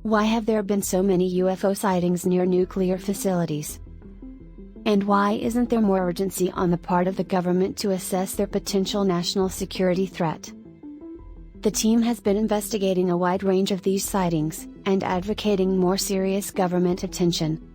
Why have there been so many UFO sightings near nuclear facilities? And why isn't there more urgency on the part of the government to assess their potential national security threat? The team has been investigating a wide range of these sightings, and advocating more serious government attention.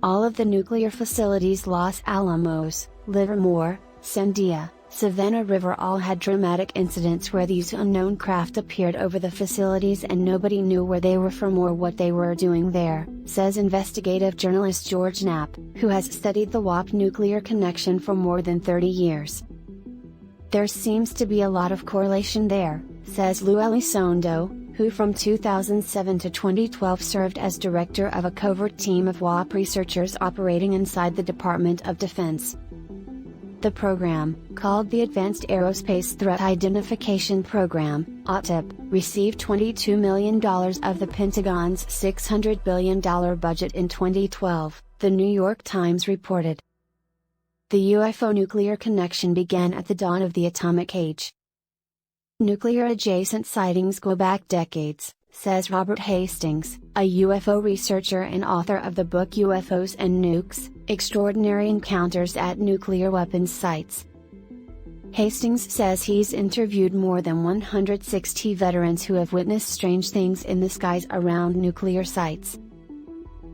All of the nuclear facilities, Los Alamos, Livermore, Sandia, Savannah River, all had dramatic incidents where these unknown craft appeared over the facilities and nobody knew where they were from or what they were doing there, says investigative journalist George Knapp, who has studied the U.F.O nuclear connection for more than 30 years. There seems to be a lot of correlation there, says Lou Elizondo, who from 2007 to 2012 served as director of a covert team of U.F.O researchers operating inside the Department of Defense. The program, called the Advanced Aerospace Threat Identification Program, ATIP, received $22 million of the Pentagon's $600 billion budget in 2012, The New York Times reported. The UFO nuclear connection began at the dawn of the atomic age. Nuclear-adjacent sightings go back decades, says Robert Hastings, a UFO researcher and author of the book UFOs and Nukes, Extraordinary Encounters at Nuclear Weapons Sites. Hastings says he's interviewed more than 160 veterans who have witnessed strange things in the skies around nuclear sites.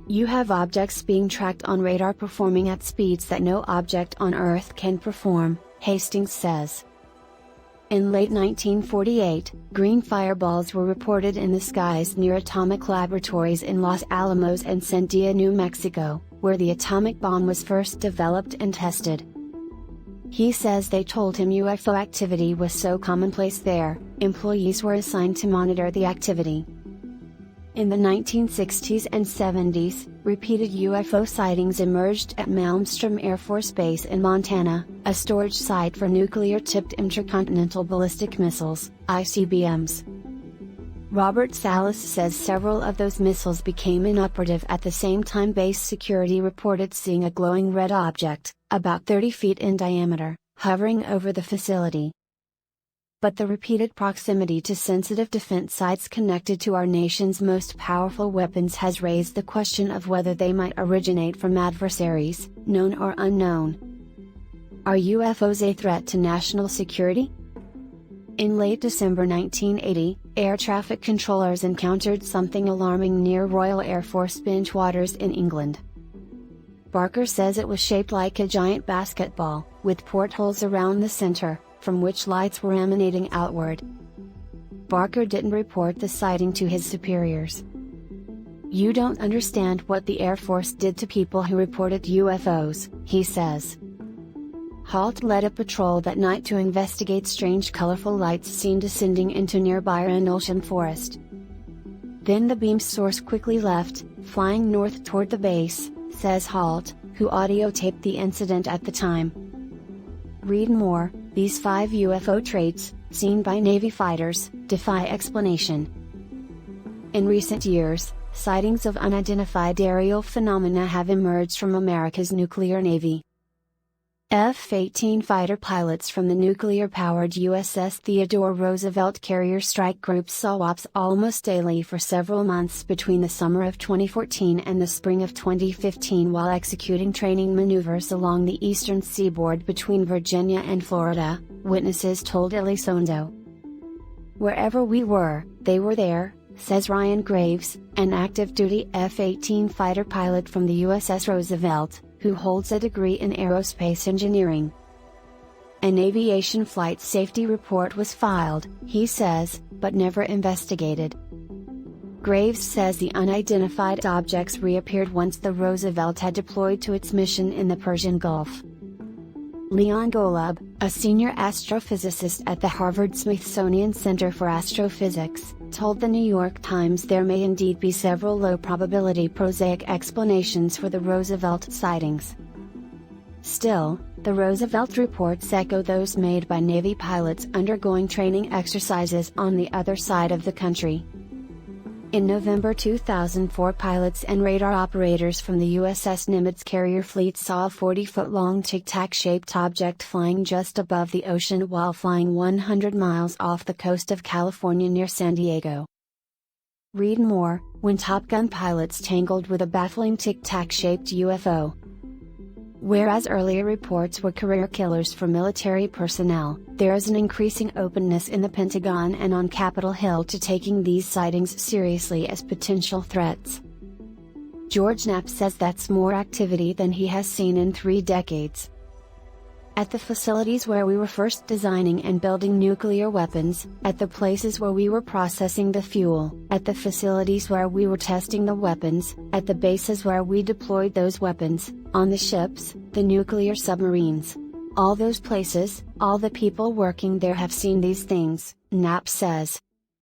You have objects being tracked on radar performing at speeds that no object on Earth can perform, Hastings says. In late 1948, green fireballs were reported in the skies near atomic laboratories in Los Alamos and Sandia, New Mexico, where the atomic bomb was first developed and tested. He says they told him UFO activity was so commonplace there, employees were assigned to monitor the activity. In the 1960s and 70s, repeated UFO sightings emerged at Malmstrom Air Force Base in Montana, a storage site for nuclear-tipped intercontinental ballistic missiles, ICBMs. Robert Salas says several of those missiles became inoperative at the same time base security reported seeing a glowing red object, about 30 feet in diameter, hovering over the facility. But the repeated proximity to sensitive defense sites connected to our nation's most powerful weapons has raised the question of whether they might originate from adversaries, known or unknown. Are UFOs a threat to national security? In late December 1980, air traffic controllers encountered something alarming near Royal Air Force Benchwaters in England. Barker says it was shaped like a giant basketball, with portholes around the center, from which lights were emanating outward. Barker didn't report the sighting to his superiors. You don't understand what the Air Force did to people who reported UFOs, he says. Halt led a patrol that night to investigate strange colorful lights seen descending into nearby Rendlesham Forest. Then the beam source quickly left, flying north toward the base, says Halt, who audiotaped the incident at the time. Read more. These 5 UFO traits, seen by Navy fighters, defy explanation. In recent years, sightings of unidentified aerial phenomena have emerged from America's nuclear navy. F-18 fighter pilots from the nuclear-powered USS Theodore Roosevelt carrier strike group saw UFOs almost daily for several months between the summer of 2014 and the spring of 2015 while executing training maneuvers along the eastern seaboard between Virginia and Florida, witnesses told Elizondo. Wherever we were, they were there, says Ryan Graves, an active-duty F-18 fighter pilot from the USS Roosevelt, who holds a degree in aerospace engineering. An aviation flight safety report was filed, he says, but never investigated. Graves says the unidentified objects reappeared once the Roosevelt had deployed to its mission in the Persian Gulf. Leon Golub, a senior astrophysicist at the Harvard-Smithsonian Center for Astrophysics, told the New York Times there may indeed be several low-probability prosaic explanations for the Roosevelt sightings. Still, the Roosevelt reports echo those made by Navy pilots undergoing training exercises on the other side of the country. In November 2004, pilots and radar operators from the USS Nimitz carrier fleet saw a 40-foot-long tic-tac-shaped object flying just above the ocean while flying 100 miles off the coast of California near San Diego. Read more, when Top Gun pilots tangled with a baffling tic-tac-shaped UFO. Whereas earlier reports were career killers for military personnel, there is an increasing openness in the Pentagon and on Capitol Hill to taking these sightings seriously as potential threats. George Knapp says that's more activity than he has seen in 3 decades. At the facilities where we were first designing and building nuclear weapons, at the places where we were processing the fuel, at the facilities where we were testing the weapons, at the bases where we deployed those weapons, on the ships, the nuclear submarines. All those places, all the people working there have seen these things, Knapp says.